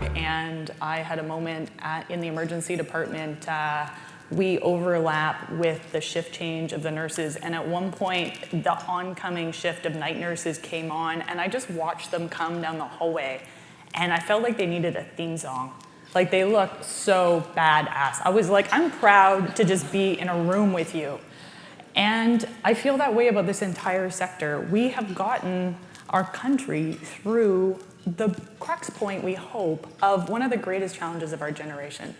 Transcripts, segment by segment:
work, and I had a moment in the emergency department. We overlap with the shift change of the nurses, and at one point, the oncoming shift of night nurses came on, and I just watched them come down the hallway, and I felt like they needed a theme song. Like, they looked so badass. I was like, I'm proud to just be in a room with you. And I feel that way about this entire sector. We have gotten our country through the crux point, we hope, of one of the greatest challenges of our generation.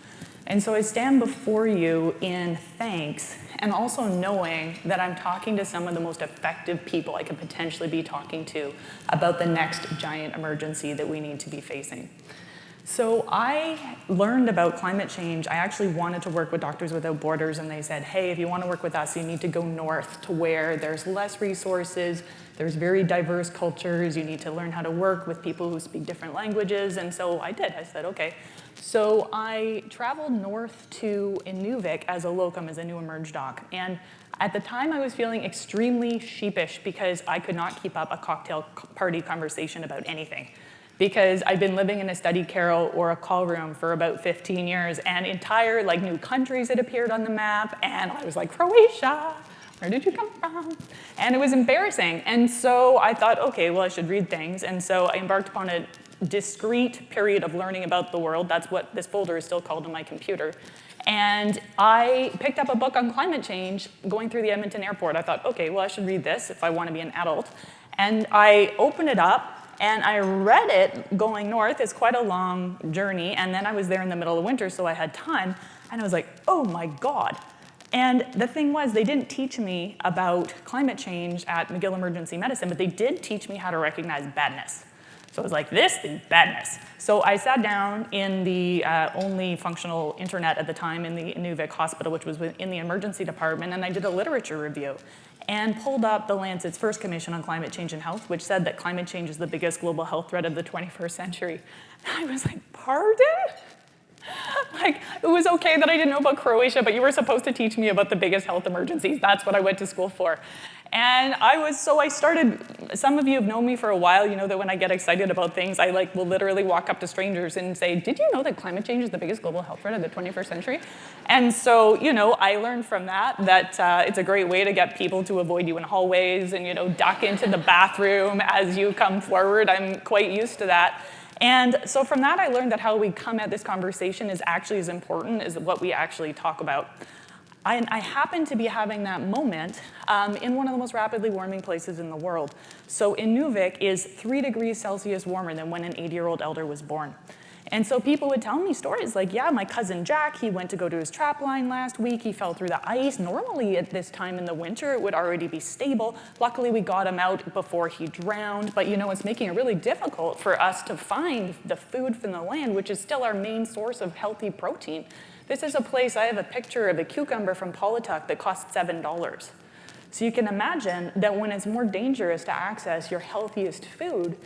And so I stand before you in thanks, and also knowing that I'm talking to some of the most effective people I could potentially be talking to about the next giant emergency that we need to be facing. So I learned about climate change. I actually wanted to work with Doctors Without Borders, and they said, hey, if you want to work with us, you need to go north to where there's less resources, there's very diverse cultures, you need to learn how to work with people who speak different languages, and so I did. I said, okay. So I traveled north to Inuvik as a locum, as a new emerge doc, and at the time I was feeling extremely sheepish because I could not keep up a cocktail party conversation about anything. Because I've been living in a study carrel or a call room for about 15 years, and entire new countries had appeared on the map, and I was like, Croatia, where did you come from? And it was embarrassing. And so I thought, okay, well, I should read things. And so I embarked upon a discrete period of learning about the world. That's what this folder is still called on my computer. And I picked up a book on climate change going through the Edmonton airport. I thought, okay, well, I should read this if I want to be an adult. And I opened it up, and I read it going north. It's quite a long journey, and then I was there in the middle of winter, so I had time, and I was like, oh my God. And the thing was, they didn't teach me about climate change at McGill Emergency Medicine, but they did teach me how to recognize badness. So I was like, this is badness. So I sat down in the only functional internet at the time in the Inuvik Hospital, which was in the emergency department, and I did a literature review and pulled up the Lancet's first commission on climate change and health, which said that climate change is the biggest global health threat of the 21st century. And I was like, pardon? It was okay that I didn't know about Croatia, but you were supposed to teach me about the biggest health emergencies. That's what I went to school for. And I started, some of you have known me for a while, you know that when I get excited about things, I will literally walk up to strangers and say, did you know that climate change is the biggest global health threat of the 21st century? And so, I learned from that it's a great way to get people to avoid you in hallways and, duck into the bathroom as you come forward. I'm quite used to that. And so from that, I learned that how we come at this conversation is actually as important as what we actually talk about. I happen to be having that moment in one of the most rapidly warming places in the world. So Inuvik is 3 degrees Celsius warmer than when an 80-year-old elder was born. And so people would tell me stories like, yeah, my cousin Jack, he went to go to his trap line last week, he fell through the ice. Normally at this time in the winter, it would already be stable. Luckily, we got him out before he drowned. But it's making it really difficult for us to find the food from the land, which is still our main source of healthy protein. This is a place, I have a picture of a cucumber from Pawlatuck that costs $7. So you can imagine that when it's more dangerous to access your healthiest food,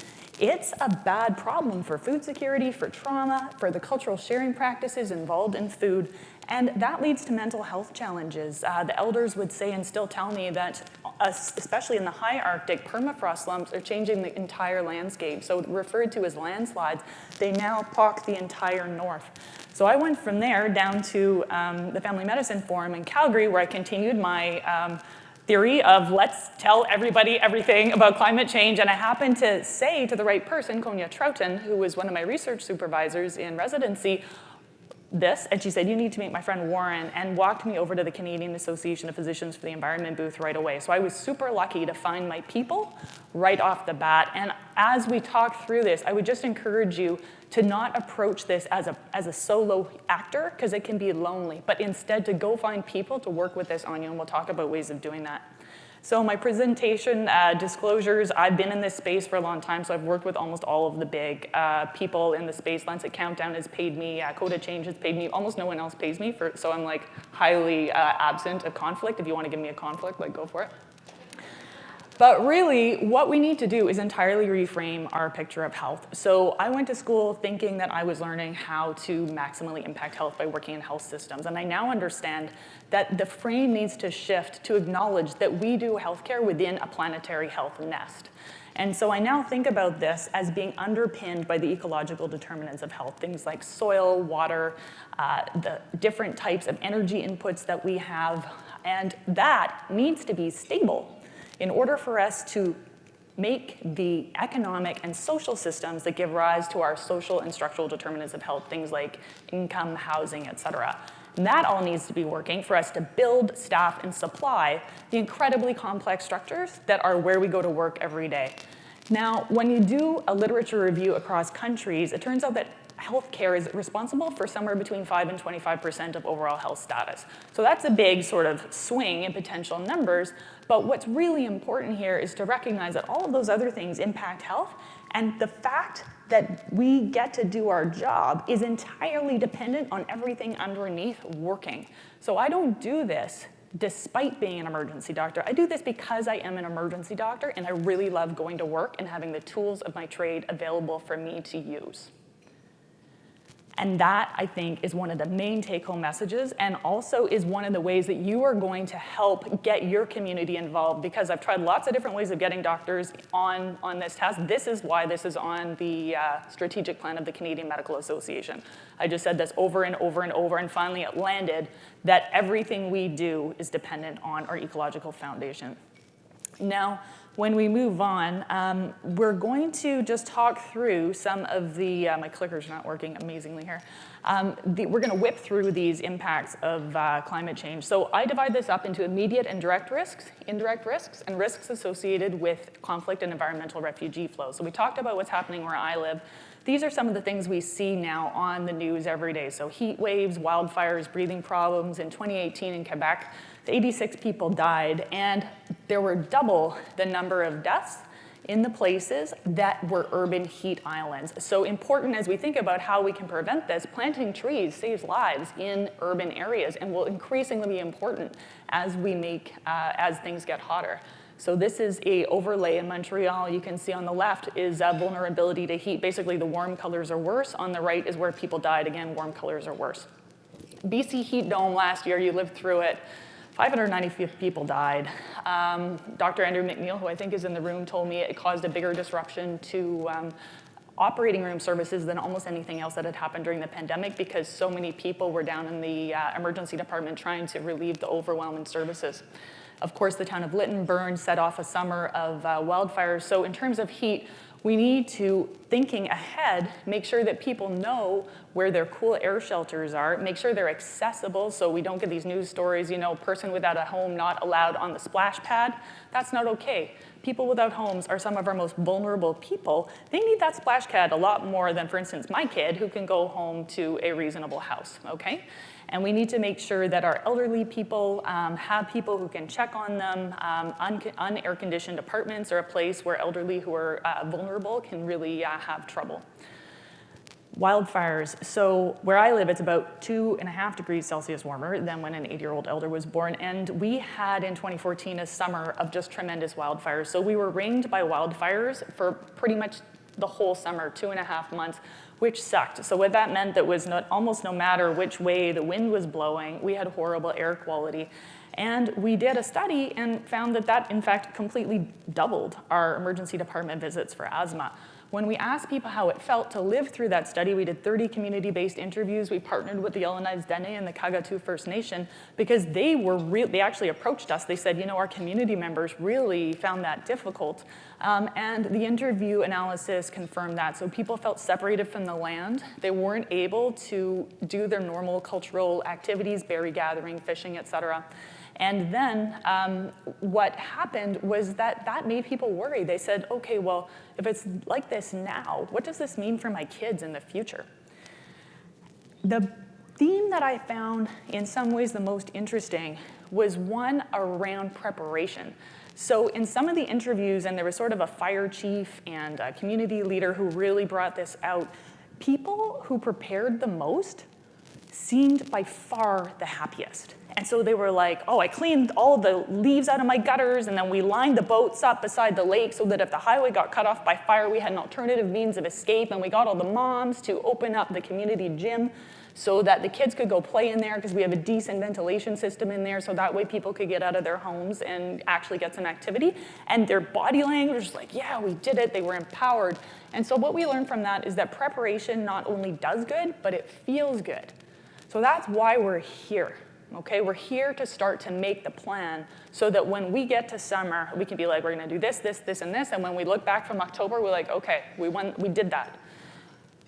it's a bad problem for food security, for trauma, for the cultural sharing practices involved in food, and that leads to mental health challenges. The elders would say and still tell me that, especially in the high Arctic, permafrost lumps are changing the entire landscape. So referred to as landslides, they now pock the entire north. So I went from there down to the Family Medicine Forum in Calgary, where I continued my theory of let's tell everybody everything about climate change. And I happened to say to the right person, Konya Troughton, who was one of my research supervisors in residency, this, and she said, you need to meet my friend Warren, and walked me over to the Canadian Association of Physicians for the Environment booth right away. So I was super lucky to find my people right off the bat. And as we talk through this, I would just encourage you to not approach this as a solo actor, because it can be lonely, but instead to go find people to work with this on you, and we'll talk about ways of doing that. So my presentation disclosures, I've been in this space for a long time, so I've worked with almost all of the big people in the space. Lancet Countdown has paid me, Code Change has paid me, almost no one else pays me, so I'm highly absent of conflict. If you want to give me a conflict, go for it. But really, what we need to do is entirely reframe our picture of health. So I went to school thinking that I was learning how to maximally impact health by working in health systems. And I now understand that the frame needs to shift to acknowledge that we do healthcare within a planetary health nest. And so I now think about this as being underpinned by the ecological determinants of health, things like soil, water, the different types of energy inputs that we have, and that needs to be stable in order for us to make the economic and social systems that give rise to our social and structural determinants of health, things like income, housing, et cetera. And that all needs to be working for us to build, staff, and supply the incredibly complex structures that are where we go to work every day. Now, when you do a literature review across countries, it turns out that healthcare is responsible for somewhere between 5 and 25% of overall health status. So that's a big sort of swing in potential numbers, but what's really important here is to recognize that all of those other things impact health, and the fact that we get to do our job is entirely dependent on everything underneath working. So I don't do this despite being an emergency doctor. I do this because I am an emergency doctor, and I really love going to work and having the tools of my trade available for me to use. And that, I think, is one of the main take-home messages, and also is one of the ways that you are going to help get your community involved, because I've tried lots of different ways of getting doctors on this task. This is why this is on the strategic plan of the Canadian Medical Association. I just said this over and over and over, and finally it landed that everything we do is dependent on our ecological foundation. Now, when we move on, we're going to just talk through some of the, my clicker's not working amazingly here. We're gonna whip through these impacts of climate change. So I divide this up into immediate and direct risks, indirect risks, and risks associated with conflict and environmental refugee flow. So we talked about what's happening where I live. These are some of the things we see now on the news every day. So heat waves, wildfires, breathing problems. In 2018 in Quebec, 86 people died, and there were double the number of deaths in the places that were urban heat islands. So important as we think about how we can prevent this, planting trees saves lives in urban areas and will increasingly be important as we make, as things get hotter. So this is a overlay in Montreal. You can see on the left is vulnerability to heat. Basically, the warm colors are worse. On the right is where people died. Again, warm colors are worse. BC heat dome last year, you lived through it. 590 people died. Dr. Andrew McNeil, who I think is in the room, told me it caused a bigger disruption to operating room services than almost anything else that had happened during the pandemic, because so many people were down in the emergency department trying to relieve the overwhelming services. Of course, the town of Lytton burned, set off a summer of wildfires. So in terms of heat, we need to, thinking ahead, make sure that people know where their cool air shelters are, make sure they're accessible so we don't get these news stories, you know, person without a home not allowed on the splash pad. That's not okay. People without homes are some of our most vulnerable people. They need that splash pad a lot more than, for instance, my kid, who can go home to a reasonable house, okay? And we need to make sure that our elderly people have people who can check on them. Un-air-conditioned apartments are a place where elderly who are vulnerable can really have trouble. Wildfires. So where I live, it's about 2.5 degrees Celsius warmer than when an 8-year-old elder was born. And we had in 2014 a summer of just tremendous wildfires. So we were ringed by wildfires for pretty much the whole summer, 2.5 months, which sucked. So what that meant that was almost no matter which way the wind was blowing, we had horrible air quality. And we did a study and found that that, in fact, completely doubled our emergency department visits for asthma. When we asked people how it felt to live through that study, we did 30 community-based interviews. We partnered with the Yellowknife Dene and the Kagatu First Nation because they actually approached us. They said, you know, our community members really found that difficult. And the interview analysis confirmed that. So people felt separated from the land. They weren't able to do their normal cultural activities, berry gathering, fishing, et cetera. And then what happened was that made people worry. They said, okay, well, if it's like this now, what does this mean for my kids in the future? The theme that I found in some ways the most interesting was one around preparation. So in some of the interviews, and there was sort of a fire chief and a community leader who really brought this out, people who prepared the most seemed by far the happiest. And so they were like, oh, I cleaned all the leaves out of my gutters, and then we lined the boats up beside the lake so that if the highway got cut off by fire, we had an alternative means of escape, and we got all the moms to open up the community gym so that the kids could go play in there because we have a decent ventilation system in there, so that way people could get out of their homes and actually get some activity. And their body language was like, yeah, we did it. They were empowered. And so what we learned from that is that preparation not only does good, but it feels good. So that's why we're here. Okay, we're here to start to make the plan so that when we get to summer, we can be like, we're gonna do this, this, this, and this, and when we look back from October, we're like, okay, we did that.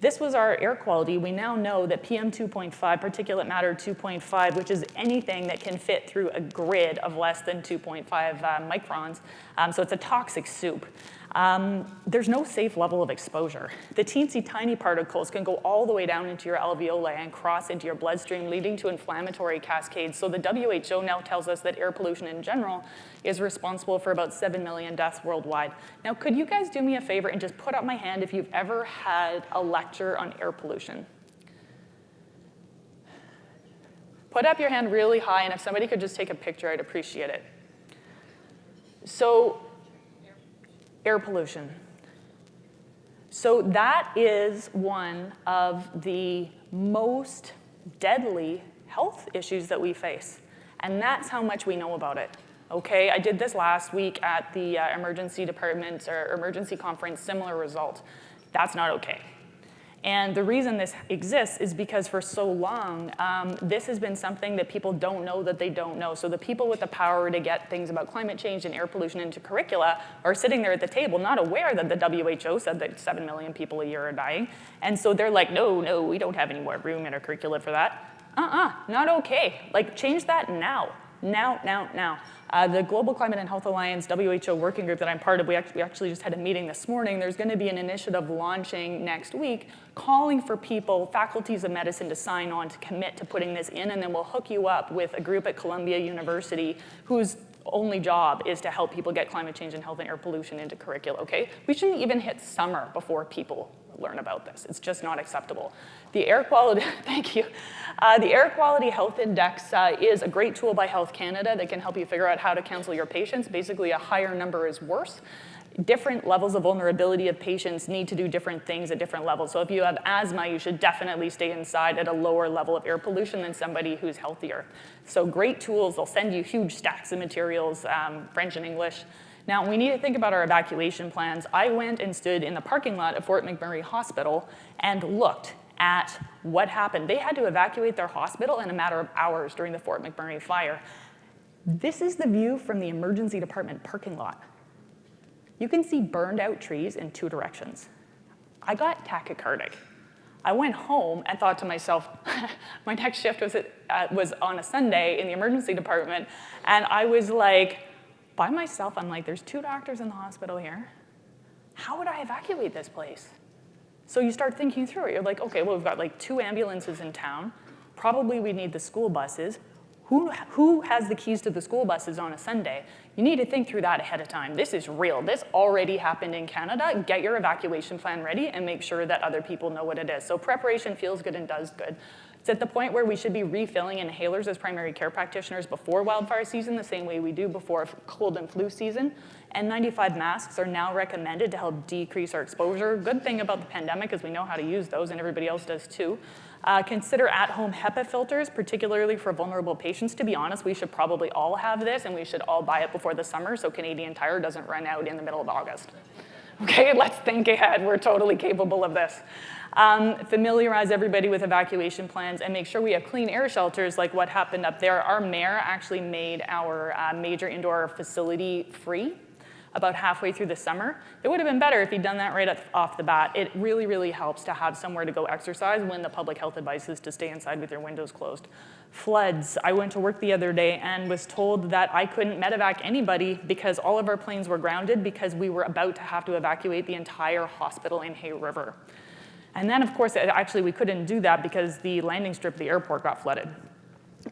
This was our air quality. We now know that PM 2.5, particulate matter 2.5, which is anything that can fit through a grid of less than 2.5 microns, so it's a toxic soup. There's no safe level of exposure. The teensy tiny particles can go all the way down into your alveoli and cross into your bloodstream, leading to inflammatory cascades. So the WHO now tells us that air pollution in general is responsible for about 7 million deaths worldwide. Now, could you guys do me a favor and just put up my hand if you've ever had a lecture on air pollution? Put up your hand really high, and if somebody could just take a picture, I'd appreciate it. So, air pollution. So that is one of the most deadly health issues that we face. And that's how much we know about it. Okay, I did this last week at the emergency department or emergency conference, similar result. That's not okay. And the reason this exists is because for so long, this has been something that people don't know that they don't know. So the people with the power to get things about climate change and air pollution into curricula are sitting there at the table not aware that the WHO said that 7 million people a year are dying. And so they're like, no, we don't have any more room in our curricula for that. Not okay. Like, change that now. Now. The Global Climate and Health Alliance WHO working group that I'm part of, we actually just had a meeting this morning. There's going to be an initiative launching next week calling for people, faculties of medicine, to sign on to commit to putting this in, and then we'll hook you up with a group at Columbia University whose only job is to help people get climate change and health and air pollution into curricula, okay? We shouldn't even hit summer before people learn about this. It's just not acceptable. The air quality, thank you. The Air Quality Health Index is a great tool by Health Canada that can help you figure out how to counsel your patients. Basically, a higher number is worse. Different levels of vulnerability of patients need to do different things at different levels. So if you have asthma, you should definitely stay inside at a lower level of air pollution than somebody who's healthier. So great tools. They'll send you huge stacks of materials, French and English. Now, we need to think about our evacuation plans. I went and stood in the parking lot at Fort McMurray Hospital and looked at what happened. They had to evacuate their hospital in a matter of hours during the Fort McMurray fire. This is the view from the emergency department parking lot. You can see burned out trees in two directions. I got tachycardic. I went home and thought to myself, my next shift was on a Sunday in the emergency department, and I was like, by myself, I'm like, there's 2 doctors in the hospital here. How would I evacuate this place? So you start thinking through it. You're like, okay, well, we've got like 2 ambulances in town. Probably we need the school buses. Who has the keys to the school buses on a Sunday? You need to think through that ahead of time. This is real. This already happened in Canada. Get your evacuation plan ready and make sure that other people know what it is. So preparation feels good and does good. It's at the point where we should be refilling inhalers as primary care practitioners before wildfire season, the same way we do before cold and flu season. N95 masks are now recommended to help decrease our exposure. Good thing about the pandemic is we know how to use those, and everybody else does too. Consider at-home HEPA filters, particularly for vulnerable patients. To be honest, we should probably all have this, and we should all buy it before the summer so Canadian Tire doesn't run out in the middle of August. Okay, let's think ahead. We're totally capable of this. Familiarize everybody with evacuation plans and make sure we have clean air shelters like what happened up there. Our mayor actually made our major indoor facility free about halfway through the summer. It would have been better if he'd done that right off the bat. It really, really helps to have somewhere to go exercise when the public health advice is to stay inside with your windows closed. Floods. I went to work the other day and was told that I couldn't medevac anybody because all of our planes were grounded because we were about to have to evacuate the entire hospital in Hay River. And then, of course, actually we couldn't do that because the landing strip of the airport got flooded.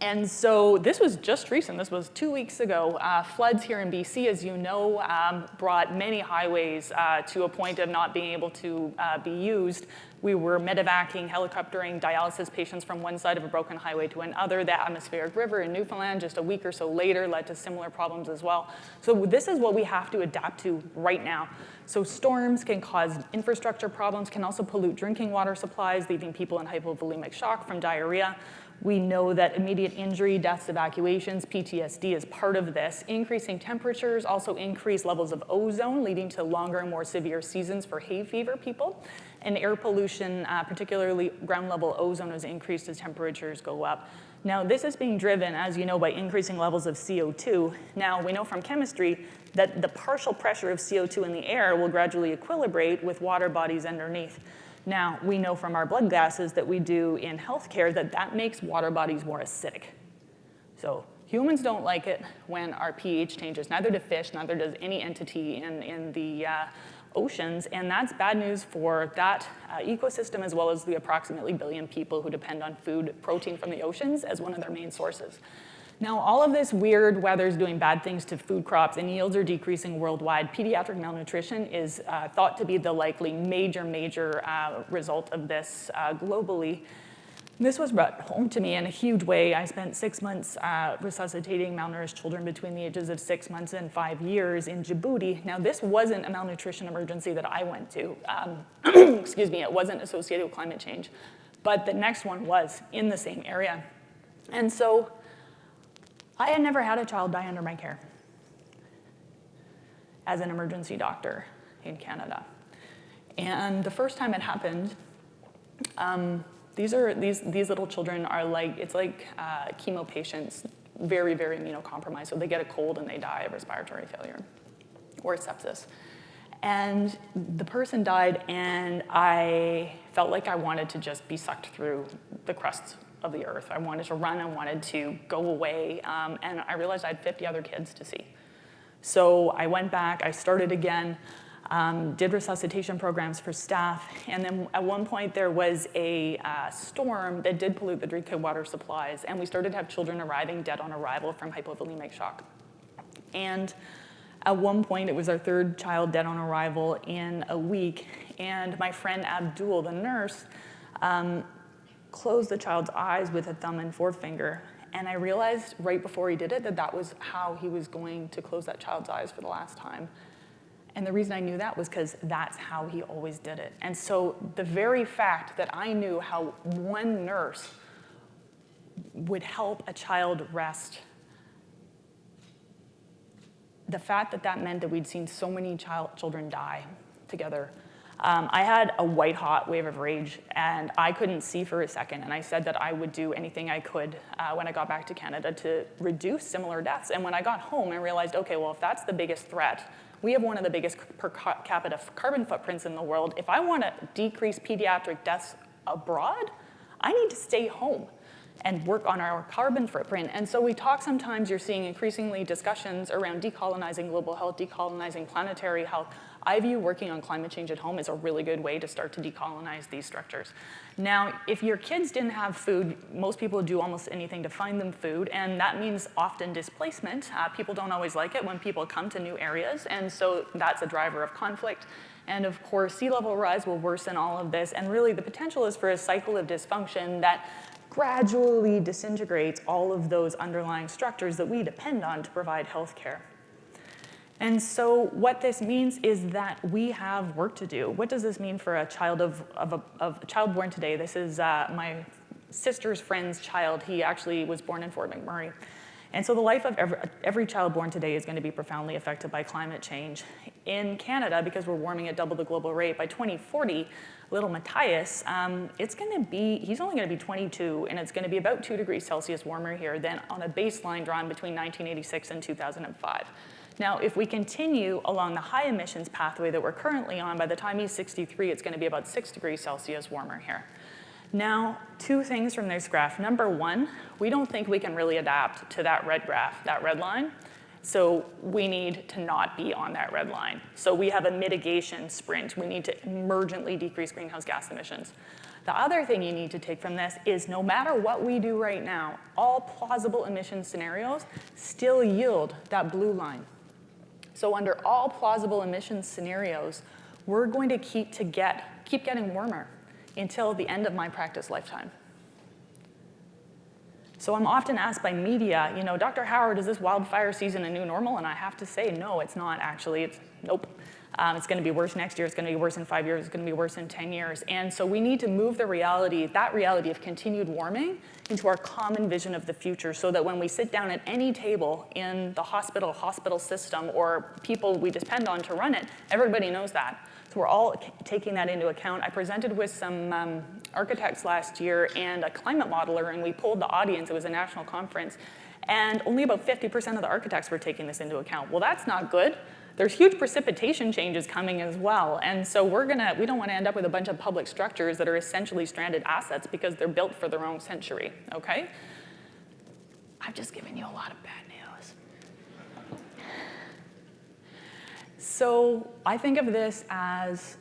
And so this was just recent. This was 2 weeks ago. Floods here in BC, as you know, brought many highways to a point of not being able to be used. We were medevacing, helicoptering dialysis patients from one side of a broken highway to another. The atmospheric river in Newfoundland just a week or so later led to similar problems as well. So this is what we have to adapt to right now. So storms can cause infrastructure problems, can also pollute drinking water supplies, leaving people in hypovolemic shock from diarrhea. We know that immediate injury, deaths, evacuations, PTSD is part of this. Increasing temperatures also increase levels of ozone, leading to longer and more severe seasons for hay fever people. And air pollution, particularly ground level ozone, is increased as temperatures go up. Now, this is being driven, as you know, by increasing levels of CO2. Now, we know from chemistry that the partial pressure of CO2 in the air will gradually equilibrate with water bodies underneath. Now, we know from our blood gases that we do in healthcare that that makes water bodies more acidic. So humans don't like it when our pH changes. Neither do fish, neither does any entity in the oceans, and that's bad news for that ecosystem as well as the approximately 1 billion people who depend on food, protein from the oceans as one of their main sources. Now, all of this weird weather is doing bad things to food crops, and yields are decreasing worldwide. Pediatric malnutrition is thought to be the likely major result of this globally. This was brought home to me in a huge way. I spent 6 months resuscitating malnourished children between the ages of 6 months and 5 years in Djibouti. Now, this wasn't a malnutrition emergency that I went to. Excuse me, it wasn't associated with climate change. But the next one was in the same area. And so I had never had a child die under my care as an emergency doctor in Canada. And the first time it happened, these little children are like, it's like chemo patients, very, very immunocompromised. So they get a cold and they die of respiratory failure or sepsis. And the person died, and I felt like I wanted to just be sucked through the crust of the earth. I wanted to run, I wanted to go away, and I realized I had 50 other kids to see. So I went back, I started again, did resuscitation programs for staff, and then at one point there was a storm that did pollute the drinking water supplies, and we started to have children arriving dead on arrival from hypovolemic shock. And at one point, it was our third child dead on arrival in a week, and my friend Abdul, the nurse, closed the child's eyes with a thumb and forefinger, and I realized right before he did it that that was how he was going to close that child's eyes for the last time. And the reason I knew that was because that's how he always did it. And so the very fact that I knew how one nurse would help a child rest, the fact that that meant that we'd seen so many children die together. I had a white-hot wave of rage, and I couldn't see for a second, and I said that I would do anything I could when I got back to Canada to reduce similar deaths. And when I got home, I realized, okay, well, if that's the biggest threat, we have one of the biggest per capita carbon footprints in the world. If I want to decrease pediatric deaths abroad, I need to stay home and work on our carbon footprint. And so we talk sometimes, you're seeing increasingly discussions around decolonizing global health, decolonizing planetary health. I view working on climate change at home as a really good way to start to decolonize these structures. Now, if your kids didn't have food, most people do almost anything to find them food, and that means often displacement. People don't always like it when people come to new areas, and so that's a driver of conflict. And of course, sea level rise will worsen all of this, and really the potential is for a cycle of dysfunction that gradually disintegrates all of those underlying structures that we depend on to provide health care. And so what this means is that we have work to do. What does this mean for a child of a child born today? This is my sister's friend's child. He actually was born in Fort McMurray. And so the life of every child born today is going to be profoundly affected by climate change. In Canada, because we're warming at double the global rate, by 2040, little Matthias, he's only going to be 22, and it's going to be about 2 degrees Celsius warmer here than on a baseline drawn between 1986 and 2005. Now, if we continue along the high emissions pathway that we're currently on, by the time he's 63, it's going to be about 6 degrees Celsius warmer here. Now, 2 things from this graph. Number 1, we don't think we can really adapt to that red graph, that red line. So we need to not be on that red line. So we have a mitigation sprint. We need to emergently decrease greenhouse gas emissions. The other thing you need to take from this is no matter what we do right now, all plausible emission scenarios still yield that blue line. So under all plausible emission scenarios, we're going to keep getting warmer. until the end of my practice lifetime. So I'm often asked by media, Dr. Howard, is this wildfire season a new normal? And I have to say, no, it's not actually. Nope. It's going to be worse next year. It's going to be worse in 5 years. It's going to be worse in 10 years. And so we need to move that reality of continued warming into our common vision of the future so that when we sit down at any table in the hospital system, or people we depend on to run it, everybody knows that. So we're all taking that into account. I presented with some architects last year and a climate modeler, and we polled the audience. It was a national conference. And only about 50% of the architects were taking this into account. Well, that's not good. There's huge precipitation changes coming as well. And so we don't want to end up with a bunch of public structures that are essentially stranded assets because they're built for their own century, okay? I've just given you a lot of bad news. So I think of this as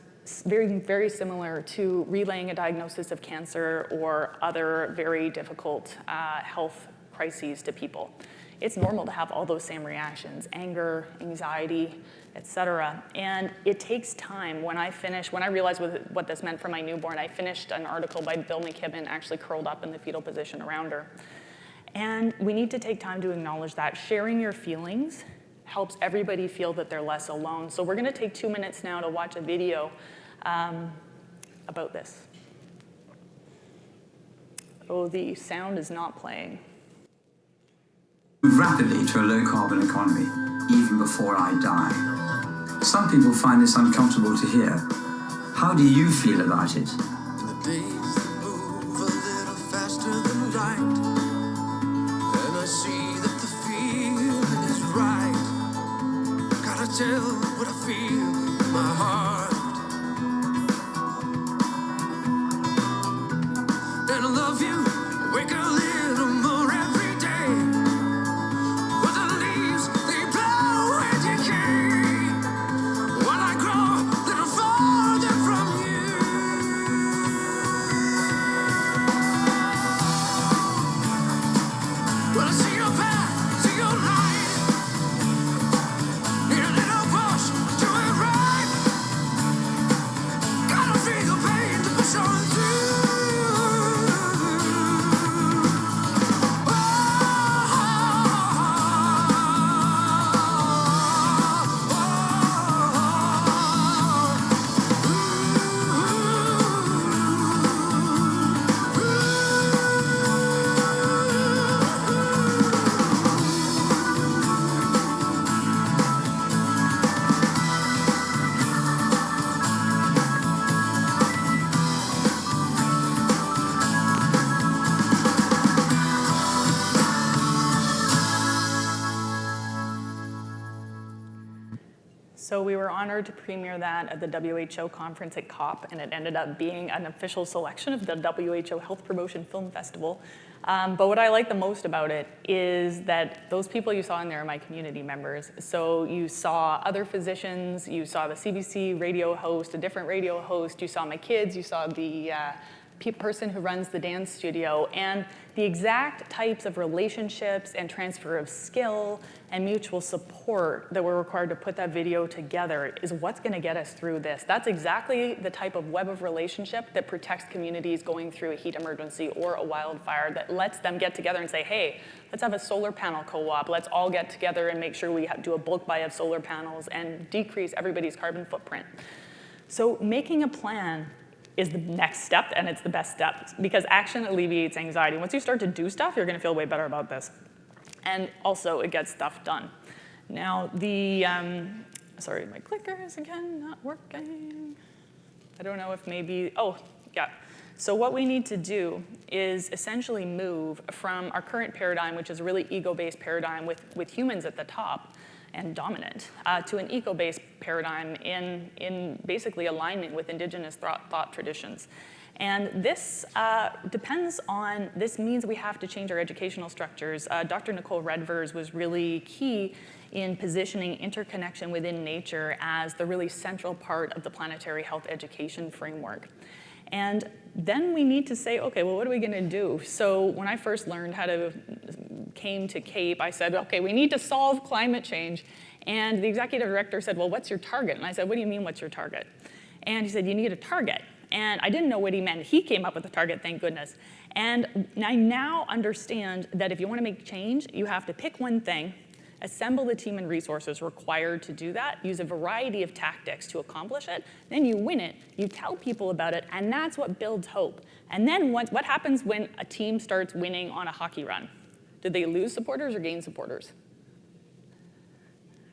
very, very similar to relaying a diagnosis of cancer or other very difficult health crises to people. It's normal to have all those same reactions: anger, anxiety, etc. And it takes time. When I realized what this meant for my newborn, I finished an article by Bill McKibben, actually curled up in the fetal position around her. And we need to take time to acknowledge that. Sharing your feelings helps everybody feel that they're less alone. So we're going to take 2 minutes now to watch a video about this. Oh, the sound is not playing. Move rapidly to a low-carbon economy, even before I die. Some people find this uncomfortable to hear. How do you feel about it? The days that move a little faster than light, and I see that the feeling is right. Gotta tell what I feel in my heart. And I love you, wake a little more every day. So we were honored to premiere that at the WHO conference at COP, and it ended up being an official selection of the WHO Health Promotion Film Festival. But what I like the most about it is that those people you saw in there are my community members. So you saw other physicians, you saw the CBC radio host, a different radio host, you saw my kids, you saw the person who runs the dance studio, and the exact types of relationships and transfer of skill and mutual support that were required to put that video together is what's going to get us through this. That's exactly the type of web of relationship that protects communities going through a heat emergency or a wildfire, that lets them get together and say, hey, let's have a solar panel co-op. Let's all get together and make sure we do a bulk buy of solar panels and decrease everybody's carbon footprint. So making a plan is the next step, and it's the best step, because action alleviates anxiety. Once you start to do stuff, you're going to feel way better about this. And also, it gets stuff done. Now, sorry, my clicker is again not working. I don't know if maybe, oh, yeah. So what we need to do is essentially move from our current paradigm, which is a really ego-based paradigm with humans at the top and dominant, to an eco-based paradigm in basically alignment with Indigenous thought traditions. And this this means we have to change our educational structures. Dr. Nicole Redvers was really key in positioning interconnection within nature as the really central part of the planetary health education framework. And then we need to say, okay, well, what are we gonna do? So when I first learned came to CAPE, I said, okay, we need to solve climate change. And the executive director said, well, what's your target? And I said, what do you mean, what's your target? And he said, you need a target. And I didn't know what he meant. He came up with the target, thank goodness. And I now understand that if you want to make change, you have to pick one thing, assemble the team and resources required to do that, use a variety of tactics to accomplish it, then you win it, you tell people about it, and that's what builds hope. And then what happens when a team starts winning on a hockey run? Do they lose supporters or gain supporters?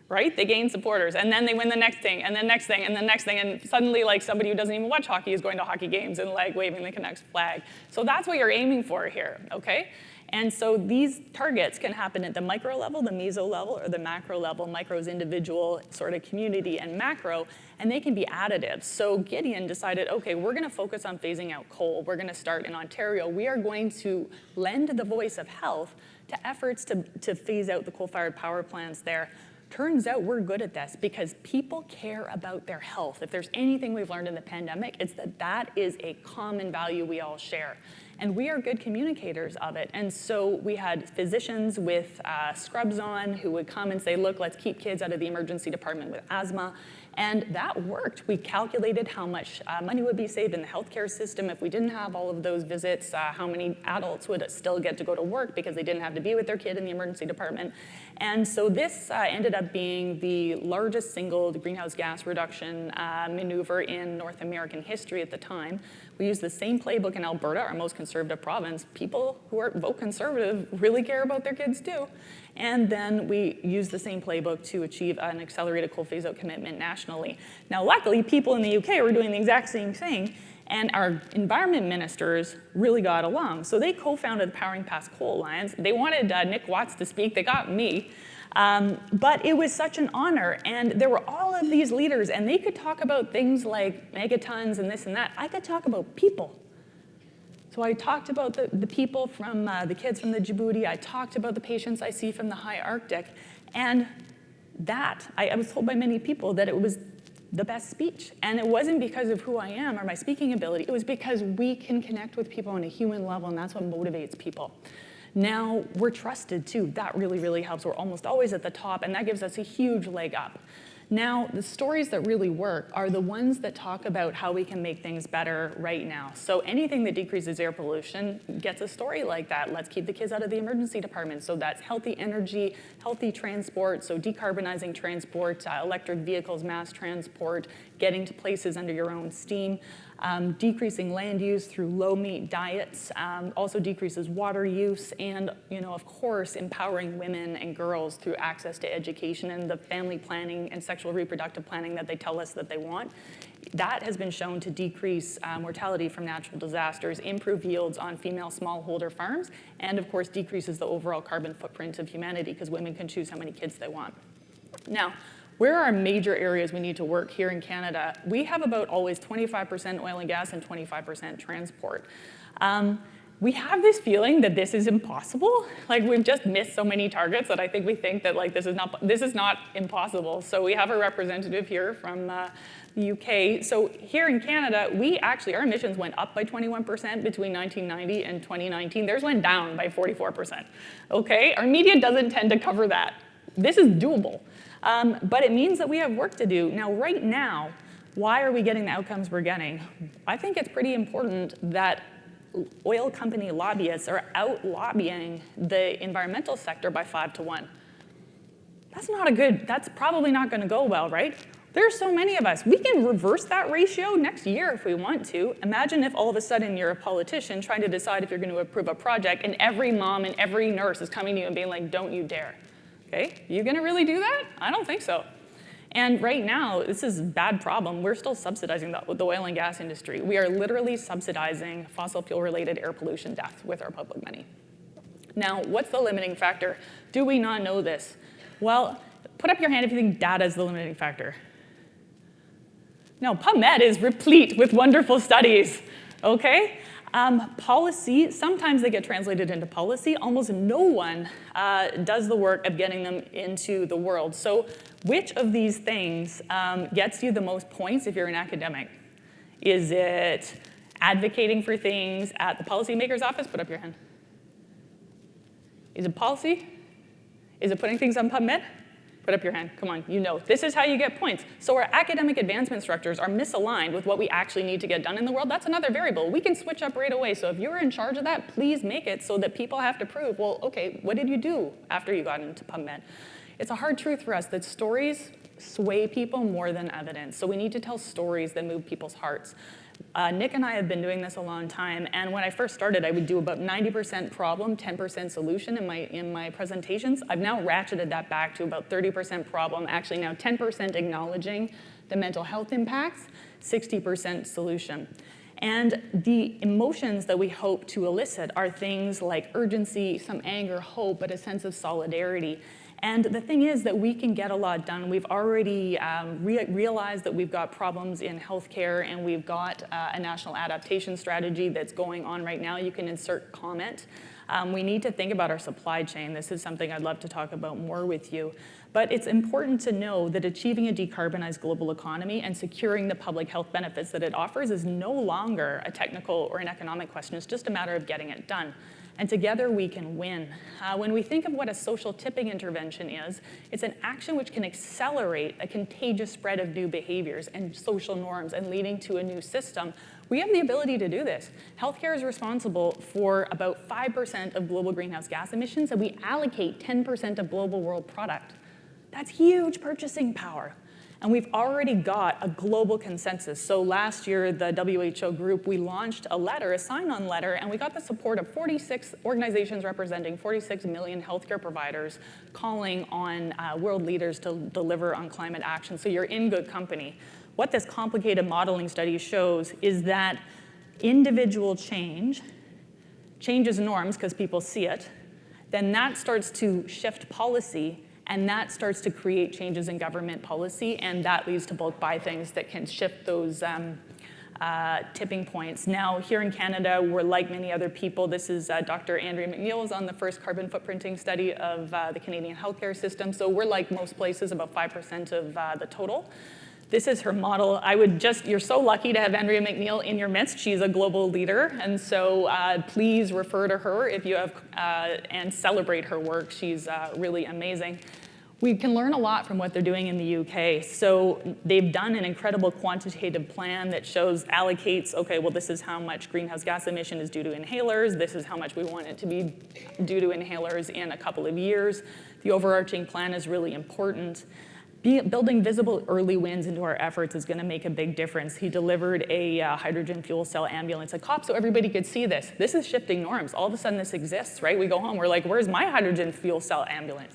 Right? They gain supporters, and then they win the next thing, and the next thing, and the next thing, and suddenly, like, somebody who doesn't even watch hockey is going to hockey games and, like, waving the Canucks flag. So that's what you're aiming for here, okay? And so these targets can happen at the micro level, the meso level, or the macro level. Micro is individual, sort of community, and macro, and they can be additive. So Gideon decided, okay, we're gonna focus on phasing out coal. We're gonna start in Ontario. We are going to lend the voice of health to efforts to phase out the coal-fired power plants there. Turns out we're good at this because people care about their health. If there's anything we've learned in the pandemic, it's that that is a common value we all share. And we are good communicators of it. And so we had physicians with scrubs on who would come and say, look, let's keep kids out of the emergency department with asthma. And that worked. We calculated how much money would be saved in the healthcare system if we didn't have all of those visits, how many adults would still get to go to work because they didn't have to be with their kid in the emergency department. And so this ended up being the largest single greenhouse gas reduction maneuver in North American history at the time. We used the same playbook in Alberta, our most conservative province. People who vote conservative really care about their kids too. And then we used the same playbook to achieve an accelerated coal phase-out commitment nationally. Now, luckily, people in the UK were doing the exact same thing, and our environment ministers really got along. So they co-founded the Powering Past Coal Alliance. They wanted Nick Watts to speak. They got me. But it was such an honor, and there were all of these leaders, and they could talk about things like megatons and this and that. I could talk about people. So I talked about the people from the kids from the Djibouti. I talked about the patients I see from the high Arctic. And that, I was told by many people that it was the best speech. And it wasn't because of who I am or my speaking ability. It was because we can connect with people on a human level, and that's what motivates people. Now, we're trusted too. That really, really helps. We're almost always at the top, and that gives us a huge leg up. Now, the stories that really work are the ones that talk about how we can make things better right now. So anything that decreases air pollution gets a story like that. Let's keep the kids out of the emergency department. So that's healthy energy, healthy transport, so decarbonizing transport, electric vehicles, mass transport, getting to places under your own steam. Decreasing land use through low-meat diets, also decreases water use, and of course, empowering women and girls through access to education and the family planning and sexual reproductive planning that they tell us that they want. That has been shown to decrease mortality from natural disasters, improve yields on female smallholder farms, and of course, decreases the overall carbon footprint of humanity because women can choose how many kids they want. Now, where are major areas we need to work here in Canada? We have about always 25% oil and gas and 25% transport. We have this feeling that this is impossible. Like we've just missed so many targets that I think we think that like this is not impossible. So we have a representative here from the UK. So here in Canada, our emissions went up by 21% between 1990 and 2019. Theirs went down by 44%. Okay, our media doesn't tend to cover that. This is doable. But it means that we have work to do. Now, right now, why are we getting the outcomes we're getting? I think it's pretty important that oil company lobbyists are out lobbying the environmental sector by 5 to 1. That's probably not gonna go well, right? There's so many of us. We can reverse that ratio next year if we want to. Imagine if all of a sudden you're a politician trying to decide if you're gonna approve a project and every mom and every nurse is coming to you and being like, don't you dare. Okay, you gonna really do that? I don't think so. And right now, this is a bad problem. We're still subsidizing the oil and gas industry. We are literally subsidizing fossil fuel-related air pollution death with our public money. Now, what's the limiting factor? Do we not know this? Well, put up your hand if you think data is the limiting factor. No, PubMed is replete with wonderful studies, okay? Policy, sometimes they get translated into policy. Almost no one does the work of getting them into the world. So which of these things gets you the most points if you're an academic? Is it advocating for things at the policymaker's office? Put up your hand. Is it policy? Is it putting things on PubMed? Put up your hand, come on, you know. This is how you get points. So our academic advancement structures are misaligned with what we actually need to get done in the world. That's another variable. We can switch up right away. So if you're in charge of that, please make it so that people have to prove, well, okay, what did you do after you got into PubMed? It's a hard truth for us that stories sway people more than evidence. So we need to tell stories that move people's hearts. Nick and I have been doing this a long time, and when I first started, I would do about 90% problem, 10% solution in my presentations. I've now ratcheted that back to about 30% problem, actually now 10% acknowledging the mental health impacts, 60% solution. And the emotions that we hope to elicit are things like urgency, some anger, hope, but a sense of solidarity. And the thing is that we can get a lot done. We've already realized that we've got problems in healthcare, and we've got a national adaptation strategy that's going on right now. You can insert comment. We need to think about our supply chain. This is something I'd love to talk about more with you. But it's important to know that achieving a decarbonized global economy and securing the public health benefits that it offers is no longer a technical or an economic question. It's just a matter of getting it done. And together we can win. When we think of what a social tipping intervention is, it's an action which can accelerate a contagious spread of new behaviors and social norms and leading to a new system. We have the ability to do this. Healthcare is responsible for about 5% of global greenhouse gas emissions, and we allocate 10% of global world product. That's huge purchasing power. And we've already got a global consensus. So last year, the WHO group, we launched a letter, a sign-on letter, and we got the support of 46 organizations representing 46 million healthcare providers calling on world leaders to deliver on climate action. So you're in good company. What this complicated modeling study shows is that individual change changes norms because people see it. Then that starts to shift policy, and that starts to create changes in government policy, and that leads to bulk buy things that can shift those tipping points. Now, here in Canada, we're like many other people. This is Dr. Andrea McNeil was on the first carbon footprinting study of the Canadian healthcare system. So we're like most places, about 5% of the total. This is her model. You're so lucky to have Andrea McNeil in your midst. She's a global leader, and so please refer to her if you have, and celebrate her work. She's really amazing. We can learn a lot from what they're doing in the UK. So they've done an incredible quantitative plan that allocates, okay, well, this is how much greenhouse gas emission is due to inhalers. This is how much we want it to be due to inhalers in a couple of years. The overarching plan is really important. Building visible early wins into our efforts is going to make a big difference. He delivered a hydrogen fuel cell ambulance at COP so everybody could see this. This is shifting norms. All of a sudden this exists, right? We go home, we're like, where's my hydrogen fuel cell ambulance?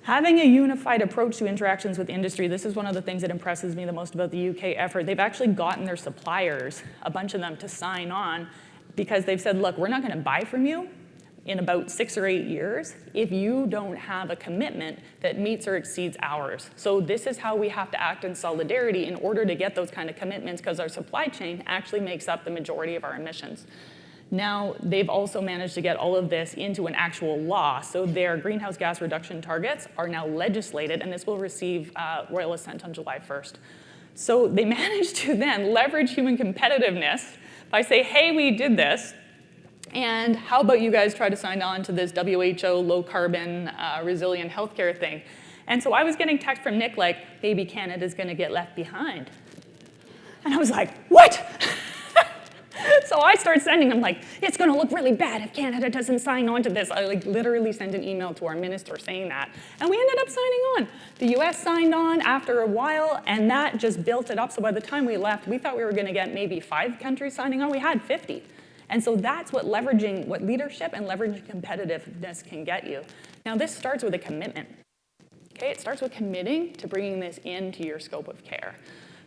Having a unified approach to interactions with industry, this is one of the things that impresses me the most about the UK effort. They've actually gotten their suppliers, a bunch of them, to sign on because they've said, look, we're not going to buy from you in about 6 or 8 years if you don't have a commitment that meets or exceeds ours. So this is how we have to act in solidarity in order to get those kind of commitments, because our supply chain actually makes up the majority of our emissions. Now, they've also managed to get all of this into an actual law. So their greenhouse gas reduction targets are now legislated, and this will receive royal assent on July 1st. So they managed to then leverage human competitiveness by saying, hey, we did this, and how about you guys try to sign on to this WHO low carbon resilient healthcare thing? And so I was getting text from Nick like, maybe Canada's gonna get left behind. And I was like, what? So I started sending him like, it's gonna look really bad if Canada doesn't sign on to this. I literally sent an email to our minister saying that. And we ended up signing on. The US signed on after a while, and that just built it up. So by the time we left, we thought we were gonna get maybe 5 countries signing on. We had 50. And so that's what leadership and leveraging competitiveness can get you. Now this starts with a commitment. Okay, it starts with committing to bringing this into your scope of care.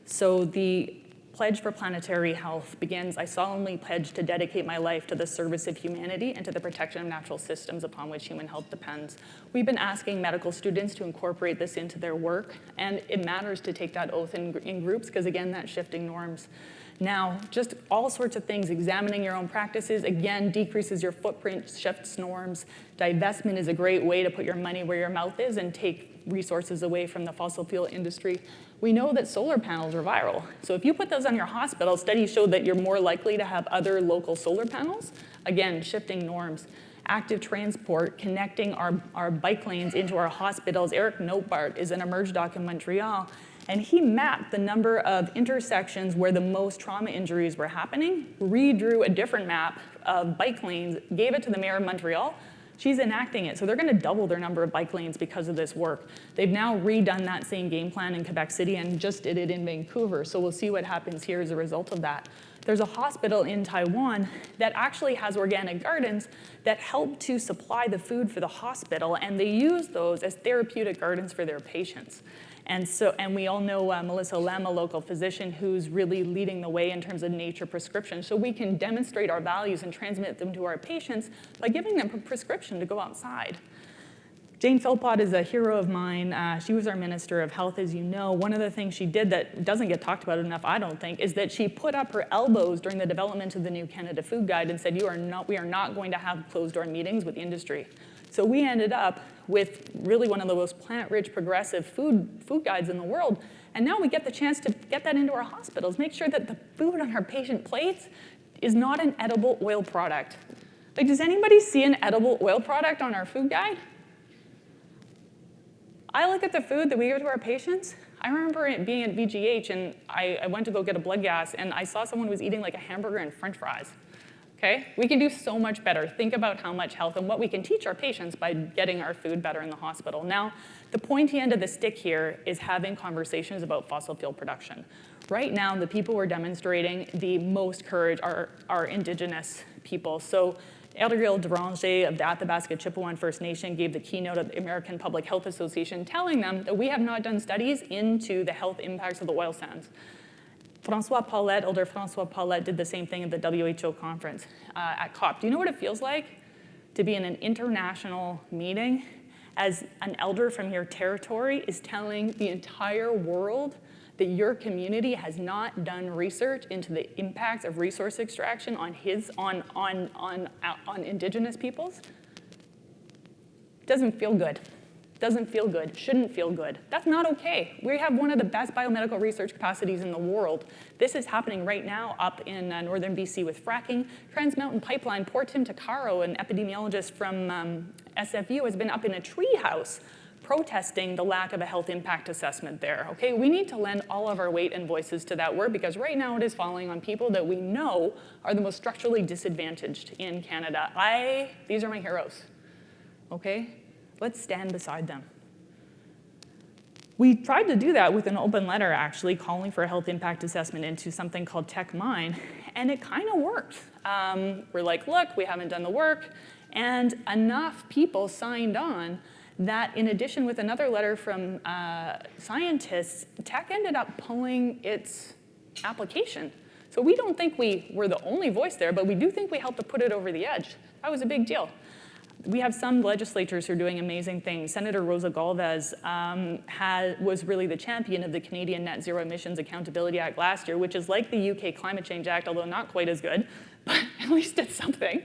So the Pledge for Planetary Health begins, I solemnly pledge to dedicate my life to the service of humanity and to the protection of natural systems upon which human health depends. We've been asking medical students to incorporate this into their work, and it matters to take that oath in groups, because again, that's shifting norms. Now, just all sorts of things, examining your own practices, again, decreases your footprint, shifts norms. Divestment is a great way to put your money where your mouth is and take resources away from the fossil fuel industry. We know that solar panels are viral. So if you put those on your hospital, studies show that you're more likely to have other local solar panels. Again, shifting norms. active transport, connecting our bike lanes into our hospitals. Eric Notbart is an Emerge doc in Montreal, and he mapped the number of intersections where the most trauma injuries were happening, redrew a different map of bike lanes, gave it to the mayor of Montreal. She's enacting it, so they're gonna double their number of bike lanes because of this work. They've now redone that same game plan in Quebec City and just did it in Vancouver, so we'll see what happens here as a result of that. There's a hospital in Taiwan that actually has organic gardens that help to supply the food for the hospital, and they use those as therapeutic gardens for their patients. And we all know Melissa Lem, a local physician, who's really leading the way in terms of nature prescription. So we can demonstrate our values and transmit them to our patients by giving them a prescription to go outside. Jane Philpott is a hero of mine. She was our Minister of Health, as you know. One of the things she did that doesn't get talked about enough, I don't think, is that she put up her elbows during the development of the new Canada Food Guide and said, we are not going to have closed-door meetings with the industry. So we ended up with really one of the most plant-rich, progressive food guides in the world. And now we get the chance to get that into our hospitals, make sure that the food on our patient plates is not an edible oil product. Like, does anybody see an edible oil product on our food guide? I look at the food that we give to our patients. I remember it being at VGH, and I went to go get a blood gas, and I saw someone was eating like a hamburger and French fries. Okay? We can do so much better. Think about how much health and what we can teach our patients by getting our food better in the hospital. Now, the pointy end of the stick here is having conversations about fossil fuel production. Right now, the people we're demonstrating the most courage are Indigenous people. So Adriel Deranger of the Athabasca Chippewa First Nation gave the keynote at the American Public Health Association telling them that we have not done studies into the health impacts of the oil sands. Elder François Paulette did the same thing at the WHO conference at COP. Do you know what it feels like to be in an international meeting as an elder from your territory is telling the entire world that your community has not done research into the impacts of resource extraction on Indigenous peoples? Doesn't feel good. Doesn't feel good, shouldn't feel good. That's not okay. We have one of the best biomedical research capacities in the world. This is happening right now up in northern BC with fracking. Trans Mountain Pipeline, poor Tim Takaro, an epidemiologist from SFU, has been up in a treehouse protesting the lack of a health impact assessment there, okay? We need to lend all of our weight and voices to that work because right now it is falling on people that we know are the most structurally disadvantaged in Canada. These are my heroes, okay? Let's stand beside them. We tried to do that with an open letter, actually, calling for a health impact assessment into something called Tech Mine, and it kind of worked. We're like, look, we haven't done the work, and enough people signed on that in addition with another letter from scientists, Tech ended up pulling its application. So we don't think we were the only voice there, but we do think we helped to put it over the edge. That was a big deal. We have some legislators who are doing amazing things. Senator Rosa Galvez was really the champion of the Canadian Net Zero Emissions Accountability Act last year, which is like the UK Climate Change Act, although not quite as good, but at least it's something.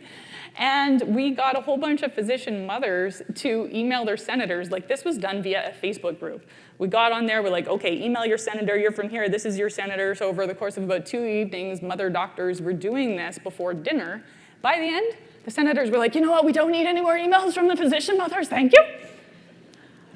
And we got a whole bunch of physician mothers to email their senators. Like, this was done via a Facebook group. We got on there, we're like, okay, email your senator, you're from here, this is your senator. So over the course of about 2 evenings, mother doctors were doing this before dinner. By the end, the senators were like, you know what, we don't need any more emails from the physician mothers, thank you.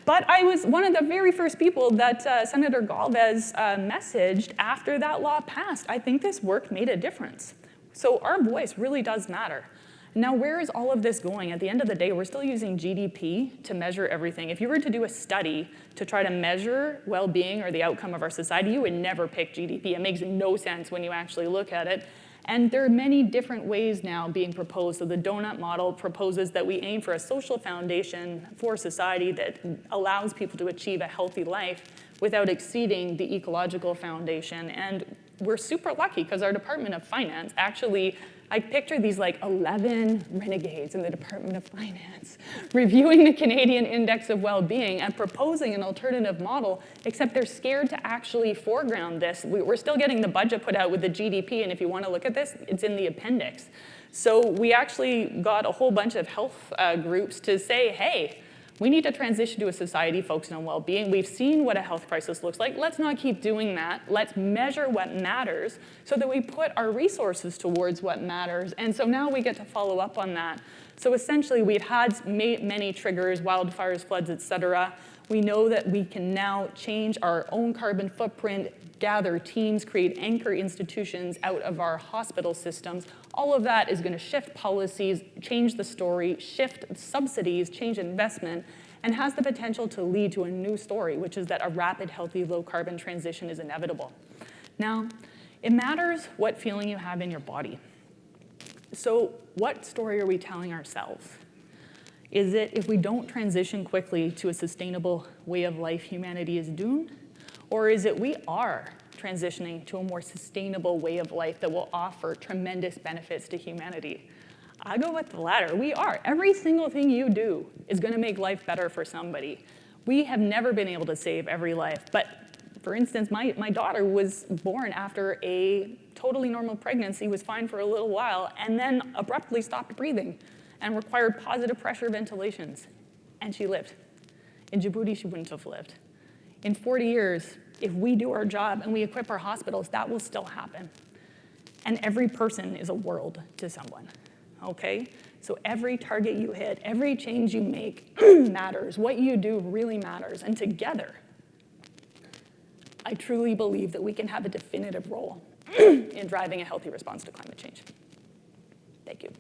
But I was one of the very first people that Senator Galvez messaged after that law passed. I think this work made a difference. So our voice really does matter. Now, where is all of this going? At the end of the day, we're still using GDP to measure everything. If you were to do a study to try to measure well-being or the outcome of our society, you would never pick GDP. It makes no sense when you actually look at it. And there are many different ways now being proposed. So the donut model proposes that we aim for a social foundation for society that allows people to achieve a healthy life without exceeding the ecological foundation. And we're super lucky because our Department of Finance actually, I picture these like 11 renegades in the Department of Finance reviewing the Canadian Index of Wellbeing and proposing an alternative model, except they're scared to actually foreground this. We're still getting the budget put out with the GDP, and if you want to look at this, it's in the appendix. So we actually got a whole bunch of health groups to say, hey, We need to transition to a society focused on well-being. We've seen what a health crisis looks like. Let's not keep doing that. Let's measure what matters so that we put our resources towards what matters. And so now we get to follow up on that. So essentially, we've had many triggers, wildfires, floods, et cetera. We know that we can now change our own carbon footprint, gather teams, create anchor institutions out of our hospital systems. All of that is going to shift policies, change the story, shift subsidies, change investment, and has the potential to lead to a new story, which is that a rapid, healthy, low-carbon transition is inevitable. Now, it matters what feeling you have in your body. So what story are we telling ourselves? Is it if we don't transition quickly to a sustainable way of life, humanity is doomed? Or is it we are transitioning to a more sustainable way of life that will offer tremendous benefits to humanity? I go with the latter. We are. Every single thing you do is going to make life better for somebody. We have never been able to save every life. But for instance, my daughter was born after a totally normal pregnancy, was fine for a little while, and then abruptly stopped breathing and required positive pressure ventilations. And she lived. In Djibouti, she wouldn't have lived. In 40 years, if we do our job and we equip our hospitals, that will still happen. And every person is a world to someone, okay? So every target you hit, every change you make matters. What you do really matters. And together, I truly believe that we can have a definitive role in driving a healthy response to climate change. Thank you.